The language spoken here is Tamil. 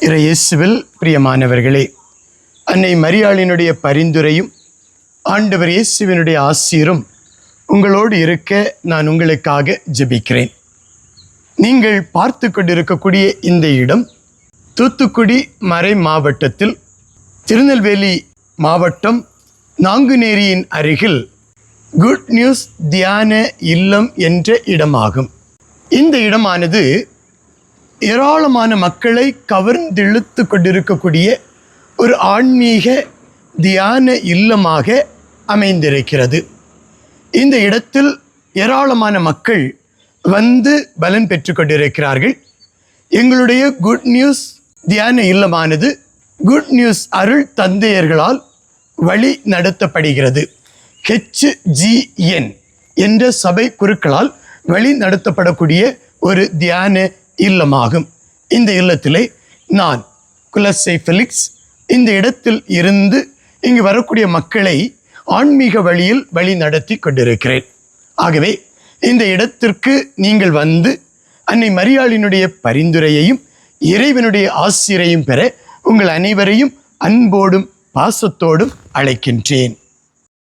இயேசுவில் பிரியமானவர்களே, அன்னை மரியாளினுடைய பரிந்துரையும் ஆண்டவர் இயேசுவினுடைய ஆசீரும் உங்களோடு இருக்க நான் உங்களுக்காக ஜெபிக்கிறேன். நீங்கள் பார்த்து கொண்டிருக்கக்கூடிய இந்த இடம் தூத்துக்குடி மறை மாவட்டத்தில் திருநெல்வேலி மாவட்டம் நாங்குநேரியின் அருகில் குட் நியூஸ் தியான இல்லம் என்ற இடமாகும். இந்த இடமானது ஏராளமான மக்களை கவர்ந்திழுத்து கொண்டிருக்கக்கூடிய ஒரு ஆன்மீக தியான இல்லமாக அமைந்திருக்கிறது. இந்த இடத்தில் ஏராளமான மக்கள் வந்து பலன் பெற்று கொண்டிருக்கிறார்கள். எங்களுடைய குட் நியூஸ் தியான இல்லமானது குட் நியூஸ் அருள் தந்தையர்களால் வழி நடத்தப்படுகிறது. HGN என்ற சபை குருக்களால் வழி நடத்தப்படக்கூடிய ஒரு தியான இல்லமாகும். இந்த இல்லத்திலே நான் குலசை ஃபெலிக்ஸ் இந்த இடத்தில் இருந்து இங்கு வரக்கூடிய மக்களை ஆன்மீக வழியில் வழி நடத்தி கொண்டிருக்கிறேன். ஆகவே இந்த இடத்திற்கு நீங்கள் வந்து அன்னை மரியாளினுடைய பரிந்துரையையும் இறைவனுடைய ஆசிரையும் பெற உங்கள் அனைவரையும் அன்போடும் பாசத்தோடும் அழைக்கின்றேன்.